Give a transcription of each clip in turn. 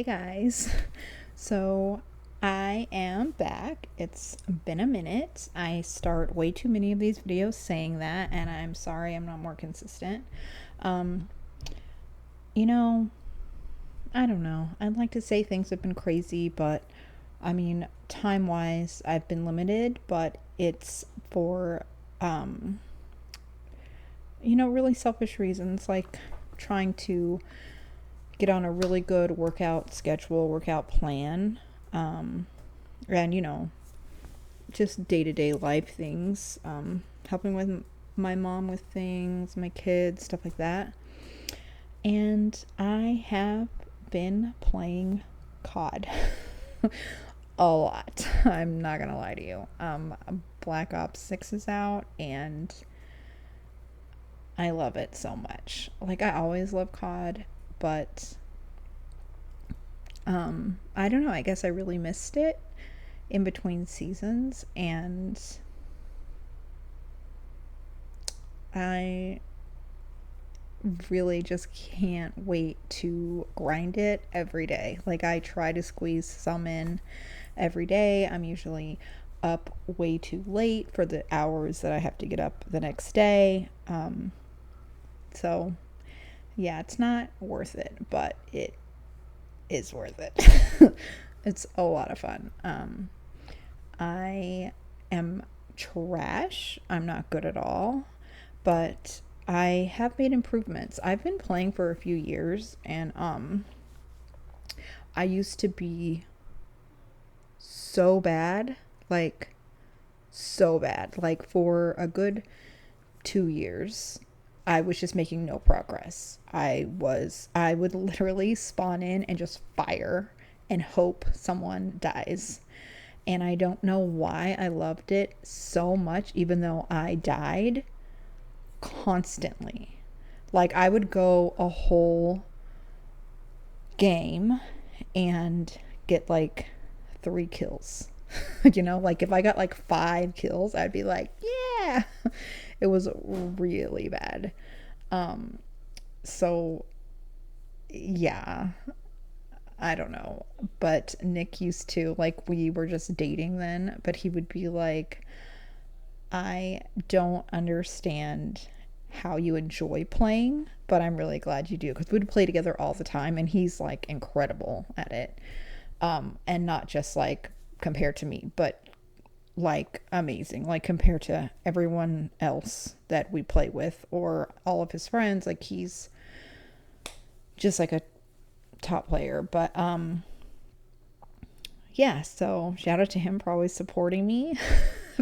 Hey guys. So I am back. It's been a minute. I start way too many of these videos saying that, and I'm sorry I'm not more consistent. Um, you know, I don't know. I'd like to say things have been crazy, but I mean, time wise, I've been limited, but it's for, um, really selfish reasons like trying to get on a really good workout schedule, workout plan, um, and just day to day life things, helping with my mom with things, my kids, stuff like that. And I have been playing COD a lot. I'm not gonna lie to you. Black Ops 6 is out, and I love it so much. Like, I always love COD, but I don't know. I guess I really missed it in between seasons, and I really just can't wait to grind it every day. Like, I try to squeeze some in every day. I'm usually up way too late for the hours that I have to get up the next day. So yeah, it's not worth it, but it is worth it. It's a lot of fun. I am trash. I'm not good at all, but I have made improvements. I've been playing for a few years, and I used to be so bad, like so bad. Like, for a good 2 years, I was just making no progress. I would literally spawn in and just fire and hope someone dies. And I don't know why I loved it so much, even though I died constantly. Like, I would go a whole game and get like 3 kills. Like, if I got like 5 kills, I'd be like, yeah. It was really bad. So yeah, I don't know. But Nick used to, like, we were just dating then, but he would be like, I don't understand how you enjoy playing, but I'm really glad you do, because we'd play together all the time, and he's like incredible at it. And not just like compared to me, but like amazing, like compared to everyone else that we play with or all of his friends. Like, he's just like a top player. But yeah, so shout out to him for always supporting me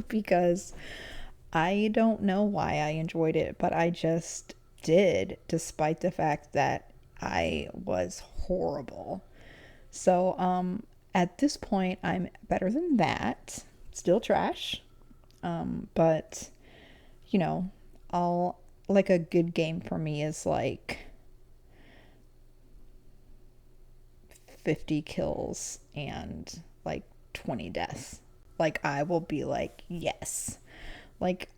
because I don't know why I enjoyed it, but I just did, despite the fact that I was horrible. So at this point, I'm better than that. Still trash. But you know, I'll like a good game for me is like 50 kills and like 20 deaths. Like, I will be like, yes. Like,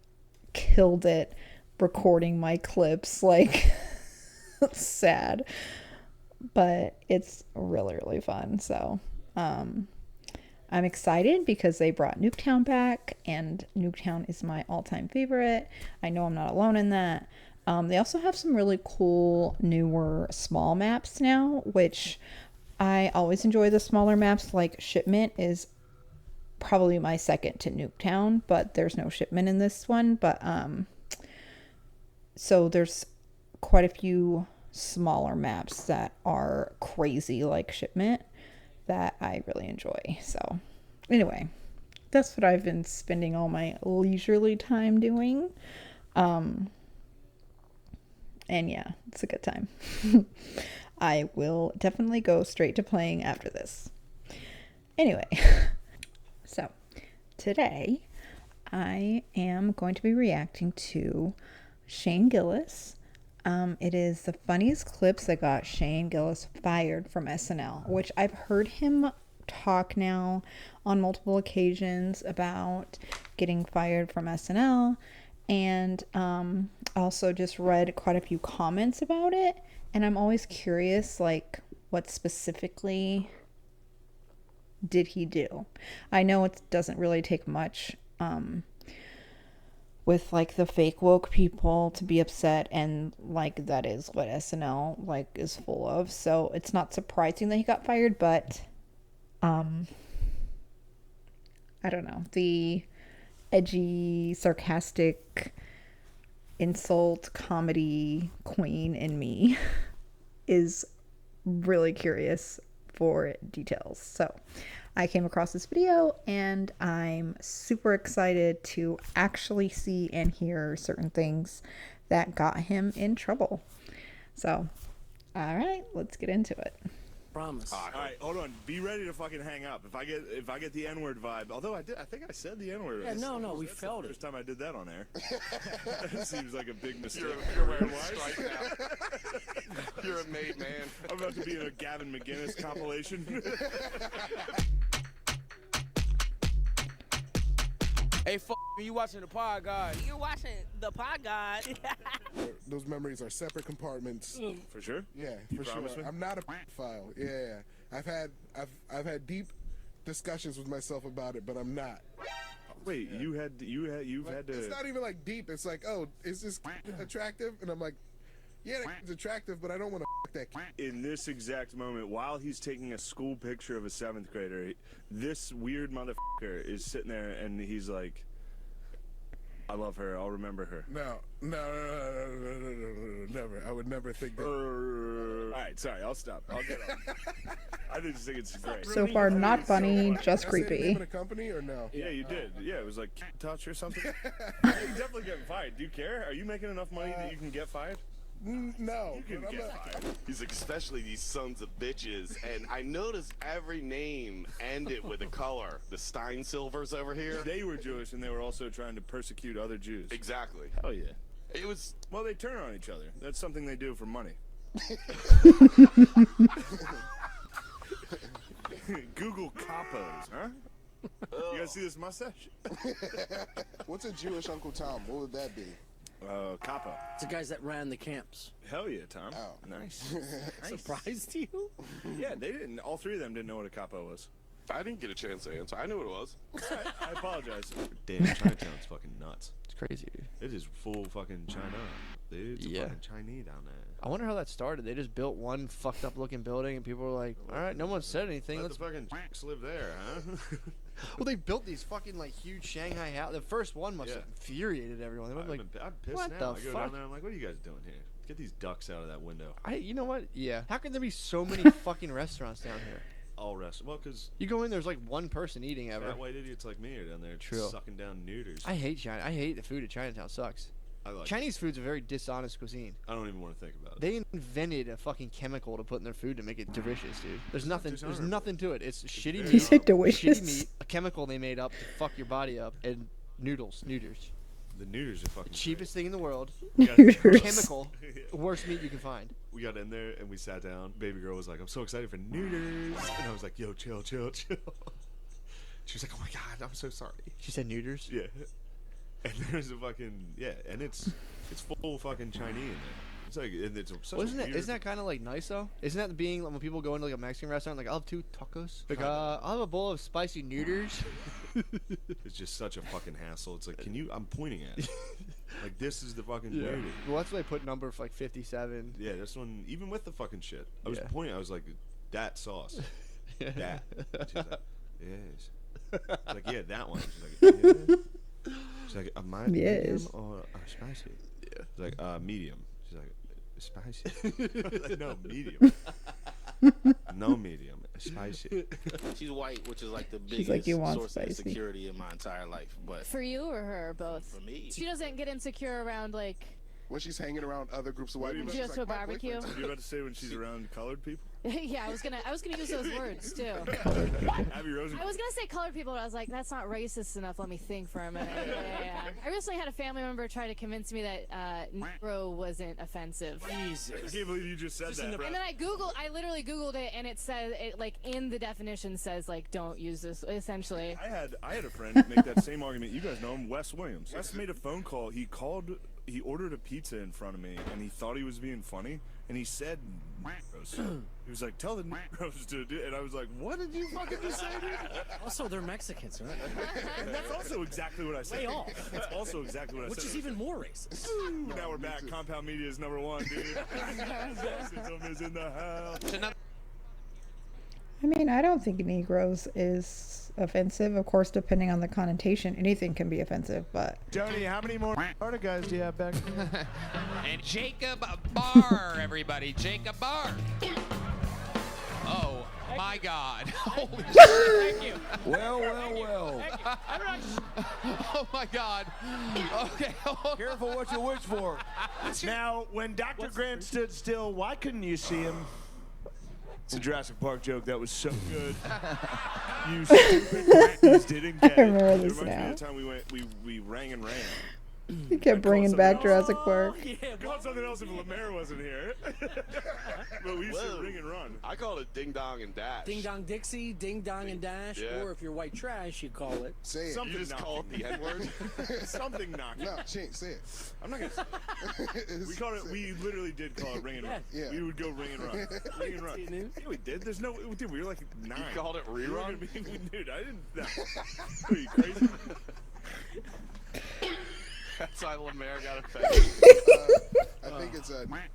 killed it recording my clips, like sad. But it's really, really fun. So, I'm excited because they brought Nuketown back, and Nuketown is my all-time favorite. I know I'm not alone in that. They also have some really cool newer small maps now, which I always enjoy the smaller maps. Like, Shipment is probably my second to Nuketown, but there's no Shipment in this one. But so there's quite a few smaller maps that are crazy like Shipment that I really enjoy. So anyway, that's what I've been spending all my leisurely time doing. Um, and yeah, it's a good time. I will definitely go straight to playing after this. Anyway, so today I am going to be reacting to Shane Gillis. It is the funniest clips that got Shane Gillis fired from SNL, which I've heard him talk now on multiple occasions about getting fired from SNL, and also just read quite a few comments about it. And I'm always curious, like, what specifically did he do. I know it doesn't really take much with like the fake woke people to be upset, and like that is what SNL like is full of. So it's not surprising that he got fired, but I don't know. The edgy, sarcastic, insult comedy queen in me is really curious for details. So I came across this video and I'm super excited to actually see and hear certain things that got him in trouble. So, all right, let's get into it. Promise. All right, hold on. Be ready to fucking hang up. If I get the N-word vibe, although I think I said the N-word. Yeah, no, we felt it. First time I did that on air. That seems like a big mistake. You're wearing white now. You're a made man. I'm about to be in a Gavin McGinnis compilation. Hey, you watching the Pod God? You're watching the Pod God. Those memories are separate compartments. For sure? Yeah, You for sure. promise me? I'm not a file. Yeah. I've had deep discussions with myself about it, but I'm not. Wait, you've had to. It's not even like deep. It's like, oh, is this attractive? And I'm like, yeah, it's attractive, but I don't want to that. In this exact moment, while he's taking a school picture of a 7th grader, this weird motherfucker is sitting there and he's like, I love her, I'll remember her. No, never. I would never think that. Alright, sorry, I'll stop. I'll get on. I just think it's great. So far, not funny, just Did I say the name creepy. of the company or no? Yeah, you did. Yeah, it was like touch or something. You're definitely getting fired. Do you care? Are you making enough money that you can get fired? No. You can but I'm get not- fired. He's like, especially these sons of bitches. And I noticed every name ended with a color. The Stein Silvers over here. They were Jewish and they were also trying to persecute other Jews. Exactly. Hell yeah. It was. Well, they turn on each other. That's something they do for money. Google capos, huh? You guys see this mustache? What's a Jewish Uncle Tom? What would that be? Capo. It's the guys that ran the camps. Hell yeah, Tom. Oh. Nice. Surprised you? Yeah, they didn't. All three of them didn't know what a capo was. I didn't get a chance to answer. I knew what it was. I apologize. Damn, Chinatown's fucking nuts. It's crazy, dude. It is full fucking China. Dude, it's Yeah. a fucking Chinese down there. I wonder how that started. They just built one fucked up looking building, and people were like, "All right, no one said anything. Let Let's." the fucking live there, huh? Well, they built these fucking like huge Shanghai house. The first one must Yeah. have infuriated everyone. They were like, I'm pissed what now. the I go fuck? down there. I'm like, what are you guys doing here? Get these ducks out of that window. you know what? Yeah. How can there be so many fucking restaurants down here? All rest. Well, because You go in, there's like one person eating ever. fat white idiots like me are down there True. sucking down neuters. I hate China. I hate the food at Chinatown. Sucks. I like Chinese food's a very dishonest cuisine. I don't even want to think about it. They invented a fucking chemical to put in their food to make it delicious, dude. There's nothing. There's dishonorable. nothing to it. It's shitty very meat. He said Shitty delicious. meat. A chemical they made up to fuck your body up, and neuters. The neuters are fucking Cheapest thing in the world. Neuters. Chemical. Worst meat you can find. We got in there and we sat down. Baby girl was like, I'm so excited for neuters. And I was like, yo, chill. She was like, oh my God, I'm so sorry. She said neuters. Yeah. And there's a fucking, yeah, and it's full fucking Chinese in there. It's like, and it's such Well, isn't a weird, that kind of like nice though? Isn't that being when people go into like a Mexican restaurant, like I'll have 2 tacos, like I'll have a bowl of spicy neuters. it's just such a fucking hassle. It's like, I'm pointing at it. Like, this is the fucking Yeah. weirdest. Well, that's why they put number for like 57. Yeah, this one, even with the fucking shit, I was Yeah. pointing, I was like, that sauce. That. She's like, yes. I was like, yeah, that one. She's like, yeah. She's like, am I medium Yes. or spicy? Yeah. She's like, medium. She's like, spicy. Like, no, medium. No medium. Spicy. She's white, which is like the She's biggest like, "You want source of spicy." insecurity in my entire life. But For you or her, or both? for me, She doesn't get insecure around like. When she's hanging around other groups of white people, Just she's like, to a "My barbecue?" boyfriend's You're about to say when she's around colored people? Yeah, I was gonna use those words too. Abby Rosen. I was gonna say colored people, but I was like, that's not racist enough. Let me think for a minute. Yeah. I recently had a family member try to convince me that Negro wasn't offensive. I Jesus. can't believe you just said that, bro. And then I literally Googled it, and it says it like in the definition says like don't use this. Essentially, I had a friend make that same argument. You guys know him, Wes Williams. Wes made a phone call. He ordered a pizza in front of me, and he thought he was being funny, and he said Negroes. He was like, tell the Negroes to do, and I was like, what did you fucking just say, dude? Also, they're Mexicans, right? And that's also exactly what I said. Way off. That's also exactly what I Which said. is even more racist. Ooh, now we're back. Compound Media is #1, dude. Racism is in the house. I mean, I don't think Negroes is offensive. Of course, depending on the connotation, anything can be offensive, but Tony, how many more Florida guys do you have back? And Jacob Barr, everybody. Jacob Barr. Oh, my God. Holy shit. Thank you. Well, well, well. Oh, my God. Okay. Careful what you wish for. Now, when Dr. Grant stood still, why couldn't you see him? It's a Jurassic Park joke that was so good. You stupid you didn't get I remember it. this It reminds me now. of the time we rang and ran. you kept bringing back Jurassic Park. I called something else if Lemaire wasn't here. But we used to Whoa. ring and run. I call it ding dong and dash. Ding dong Dixie, ding dong and dash, Yeah. or if you're white trash, you call it. Say it. Something You just call it the N word. Something knocking. No, she ain't say it. I'm not gonna say it. We called it. We literally did call it ring and run. Yeah. We would go ring and run. Ring and run. Yeah, we did. There's no. Dude, we were like 9. You called it We were rerun? gonna be- Dude, I didn't. No. Are you crazy? That's why Lemaire got offended. I think it's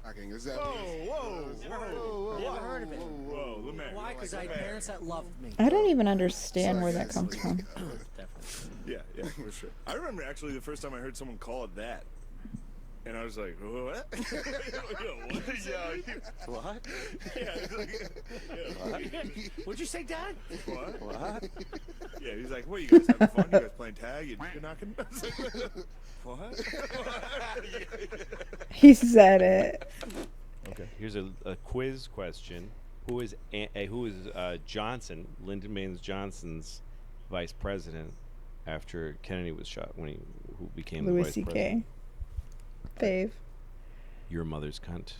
knocking. Is that? Whoa, Never heard of it. whoa, Lemaire. Why? Because I had parents that loved me. I don't even understand Sorry, where that guys. comes from. Yeah, for sure. I remember actually the first time I heard someone call it that, and I was like, what? What? Yeah, it's like, What'd you say, Dad? what? Yeah, he's like, what, you guys having fun? You guys playing tag? You're knocking? I was like, what? He said it. Okay. Here's a quiz question. Who is Johnson, Lyndon Baines Johnson's vice president after Kennedy was shot? Who became the Louis vice C.K. president? Fave. Your mother's cunt.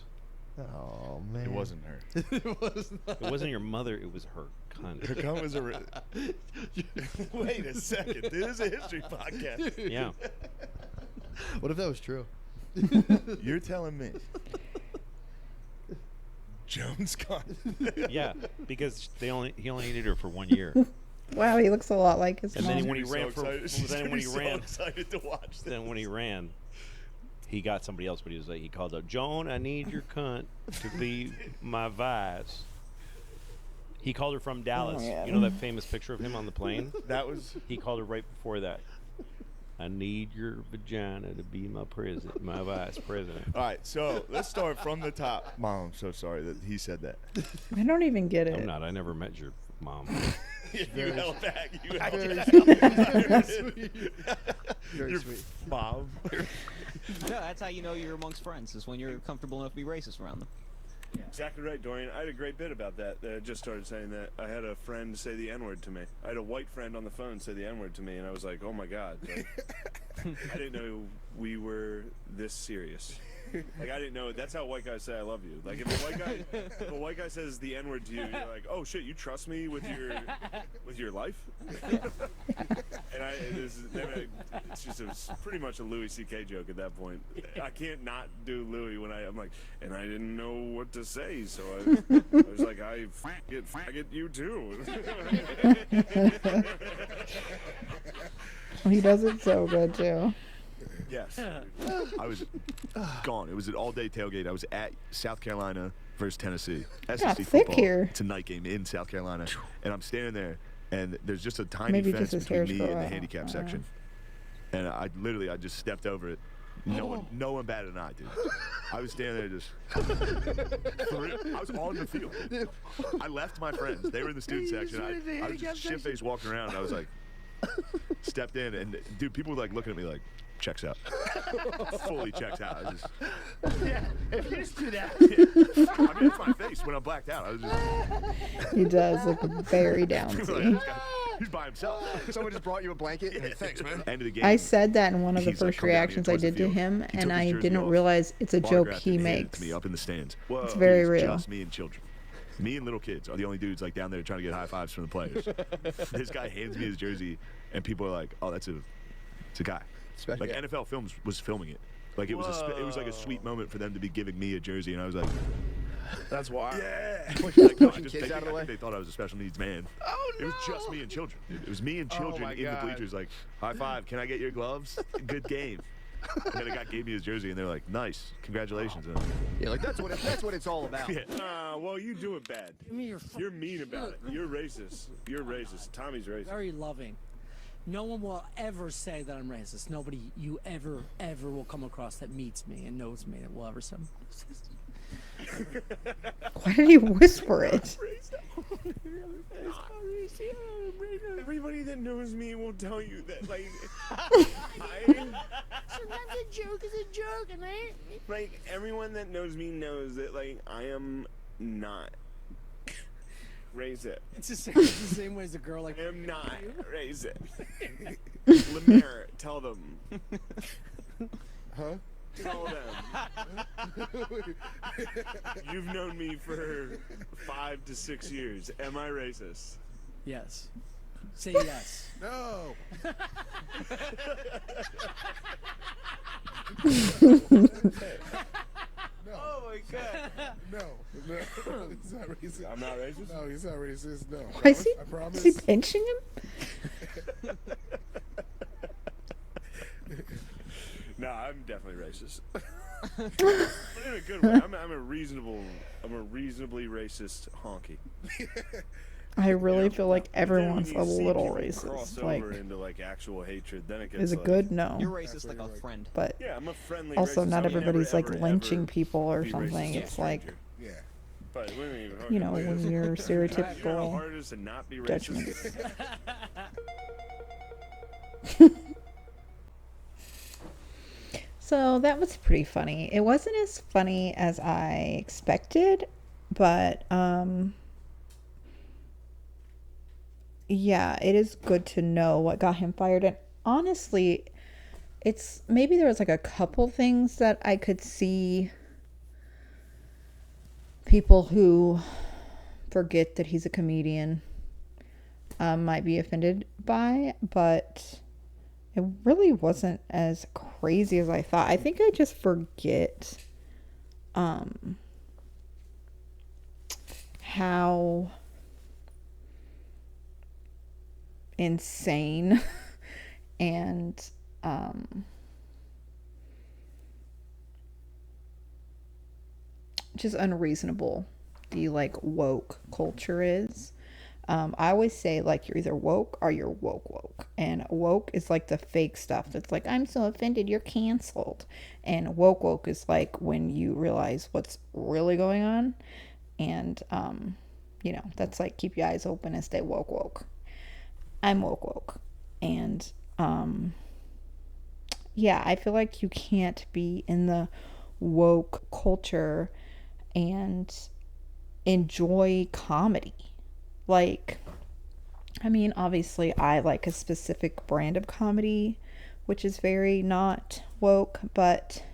Oh, man. It wasn't her. It wasn't your mother. It was her cunt. Her cum was a. Wait a second. This is a history podcast. Yeah. What if that was true? You're telling me. Jones cunt. Yeah, because he only hated her for 1 year. Wow, he looks a lot like his And mom. then when he So ran for, excited. She's then gonna when be he so ran, excited to watch this. then when he ran, he got somebody else. But he was like, he called out, Joan, I need your cunt to be my vice. He called her from Dallas. yeah. You know that famous picture of him on the plane? That was. He called her right before that. I need your vagina to be my president, my vice president. All right, so let's start from the top. Mom, I'm so sorry that he said that. I don't even get it. I'm not. I never met your mom. You held back. You held Very back. sweet. Very Your sweet. mom. No, that's how you know you're amongst friends, is when you're comfortable enough to be racist around them. Exactly right, Dorian. I had a great bit about that. I just started saying that. I had a friend say the N-word to me. I had a white friend on the phone say the N-word to me, and I was like, oh my God. Like, I didn't know we were this serious. Like, I didn't know. That's how white guys say I love you. Like, if a white guy says the N-word to you, you're like, oh shit, you trust me with your life? And it's just pretty much a Louis C.K. joke at that point. I can't not do Louis when I'm like, and I didn't know what to say, so I was like, I faggot you too. He does it so good too. Yes. I was gone. It was an all-day tailgate. I was at South Carolina versus Tennessee. Got SEC thick football. here. It's a night game in South Carolina, and I'm standing there, and there's just a tiny Maybe fence just his between hair's me grow and the out. handicap I don't section. And I just stepped over it. No one batted an eye, dude. I was standing there just. I was on the field. I left my friends. They were in the student section. I was just shit-faced walking around. And I was like, stepped in, and dude, people were like looking at me like, checks out. Fully checks out. I just. Yeah, if you just do that. Yeah. I mean, it's my face when I'm blacked out. I was just. He does look very downsy. He's by himself. Someone just brought you a blanket. Hey, thanks, man. End of the game. I said that in one of the He's like, first "Come down here reactions I towards the did to field." him, He and took his I jersey didn't off, realize it's a joke autographed he it and handed it makes. to me up in the stands. Whoa. It's very It was real. Just me and children. Me and little kids are the only dudes like down there trying to get high fives from the players. This guy hands me his jersey, and people are like, "Oh, it's a guy." Special. Like NFL Films was filming it. Like it was like a sweet moment for them to be giving me a jersey, and I was like, That's why. Yeah. Pushing kids out of the way. They thought I was a special needs man. Oh no! It was just me and children. Dude. It was me and Oh, children my in the God. bleachers, like, high five. Can I get your gloves? Good game. And then a guy gave me his jersey, and they're like, nice, congratulations. Yeah, like that's what it's all about. Yeah. Well, you do it bad. Give me your You're mean about it. You're racist. You're racist. Tommy's racist. very loving. No one will ever say that I'm racist. Nobody you ever will come across that meets me and knows me that will ever say I'm racist. Why did he whisper it? Everybody that knows me will tell you that, like, Sometimes a joke is a joke, and like everyone that knows me knows that, like, I am not racist. it's the same way as a girl like I am not racist. Lemaire, tell them. Huh? Tell them. You've known me for 5 to 6 years. Am I racist? Yes. Say yes. No. Oh my god. No. He's not racist. I'm not racist? No, he's not racist. No. Why is he, I promise. is he pinching him? No, I'm definitely racist. But in a good way. I'm a reasonably racist honky. I really feel like But then when everyone's you a see little people cross racist. Like, over into like actual hatred, then it gets is it like, good? No. You're racist like a friend. But Yeah, I'm a friendly also, racist. not I would everybody's never, like ever, lynching ever people or be something. racist to a It's like, stranger. Yeah. But we don't even you know, when you're You know how stereotypical hard it is to not be racist? judgments. So that was pretty funny. It wasn't as funny as I expected, but yeah, it is good to know what got him fired. And honestly, it's maybe there was like a couple things that I could see people who forget that he's a comedian might be offended by, but it really wasn't as crazy as I thought. I think I just forget how insane and just unreasonable the like woke culture is. I always say like you're either woke or you're woke. And woke is like the fake stuff that's like, I'm so offended, you're canceled. And woke is like when you realize what's really going on. And you know, that's like keep your eyes open and stay woke. I'm woke. And yeah, I feel like you can't be in the woke culture and enjoy comedy. Like, I mean, obviously I like a specific brand of comedy, which is very not woke, but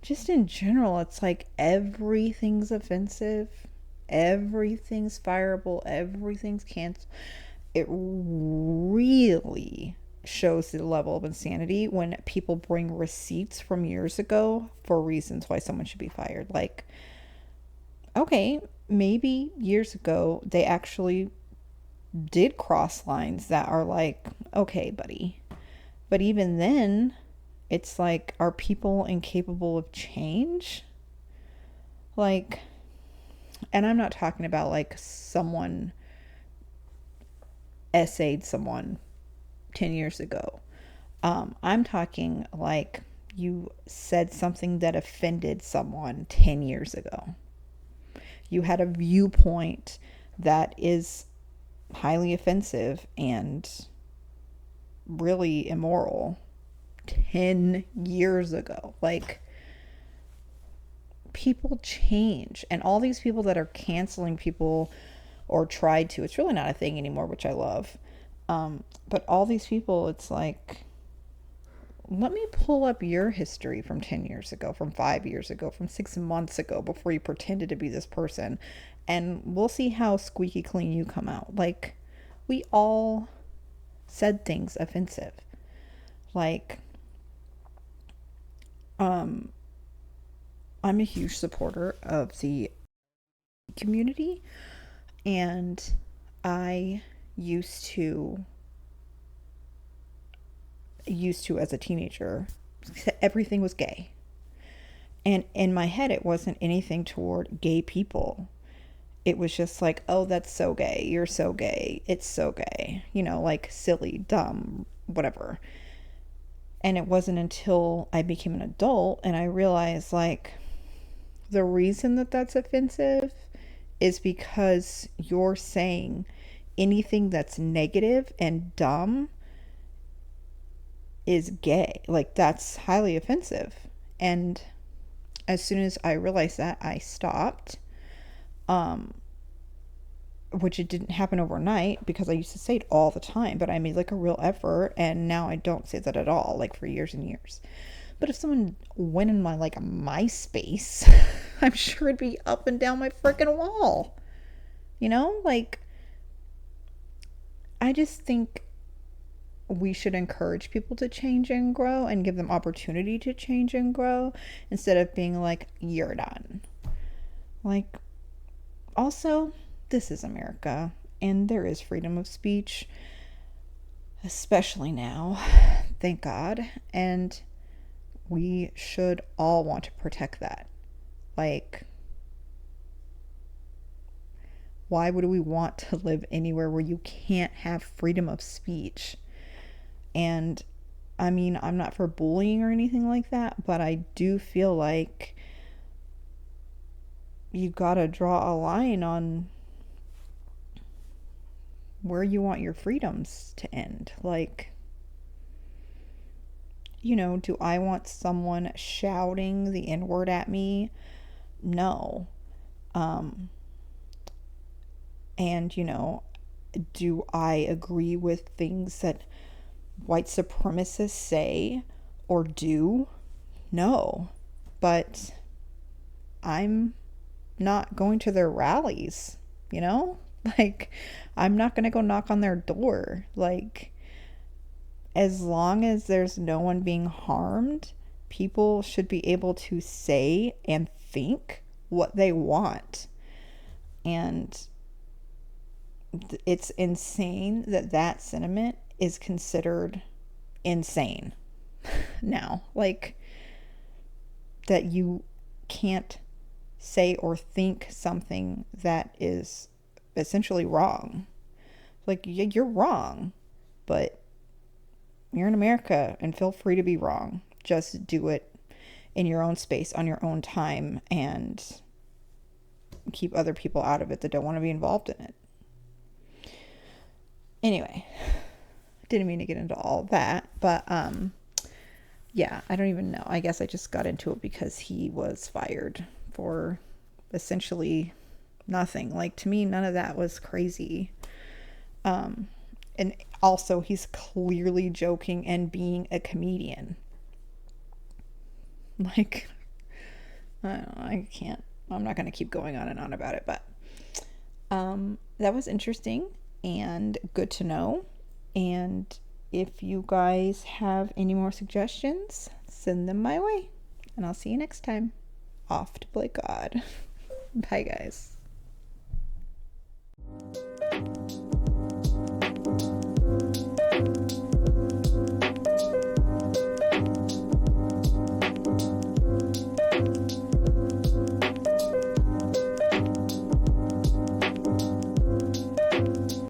just in general, it's like everything's offensive, everything's fireable, everything's canceled. It really shows the level of insanity when people bring receipts from years ago for reasons why someone should be fired. Like, okay, maybe years ago they actually did cross lines that are like, okay, buddy. But even then, it's like, are people incapable of change? Like, and I'm not talking about like someone essayed someone 10 years ago. I'm talking like you said something that offended someone 10 years ago. You had a viewpoint that is highly offensive and really immoral 10 years ago. Like, people change, and all these people that are canceling people or tried to, it's really not a thing anymore, which I love. But all these people, it's like, let me pull up your history from 10 years ago, from 5 years ago, from 6 months ago, before you pretended to be this person. And we'll see how squeaky clean you come out. Like, we all said things offensive. Like, I'm a huge supporter of the community, and I used to as a teenager, everything was gay. And in my head, it wasn't anything toward gay people. It was just like, oh, that's so gay. You're so gay. It's so gay. You know, like silly, dumb, whatever. And it wasn't until I became an adult and I realized, like, the reason that that's offensive is because you're saying anything that's negative and dumb is gay. Like, that's highly offensive. And as soon as I realized that, I stopped. Which it didn't happen overnight because I used to say it all the time, but I made like a real effort, and now I don't say that at all, like for years and years. But if someone went in my like MySpace, I'm sure it'd be up and down my freaking wall. You know, like, I just think we should encourage people to change and grow and give them opportunity to change and grow instead of being like, you're done. Like, also, this is America and there is freedom of speech, especially now, thank God, and we should all want to protect that. Like, why would we want to live anywhere where you can't have freedom of speech? And I mean, I'm not for bullying or anything like that, but I do feel like you've got to draw a line on where you want your freedoms to end. Like, you know, do I want someone shouting the N-word at me? No. And, you know, do I agree with things that white supremacists say or do? No. But I'm not going to their rallies, you know? Like, I'm not going to go knock on their door. Like, as long as there's no one being harmed, people should be able to say and think what they want. And it's insane that that sentiment is considered insane now. Like, that you can't say or think something that is essentially wrong. Like, you're wrong, but you're in America and feel free to be wrong. Just do it in your own space, on your own time, and keep other people out of it that don't want to be involved in it. Anyway, didn't mean to get into all that, but yeah, I don't even know. I guess I just got into it because he was fired for essentially nothing. Like, to me, none of that was crazy. And also, he's clearly joking and being a comedian. Like, I don't know, I can't. I'm not going to keep going on and on about it, but that was interesting and good to know. And if you guys have any more suggestions, send them my way. And I'll see you next time. Off to play God. Bye, guys.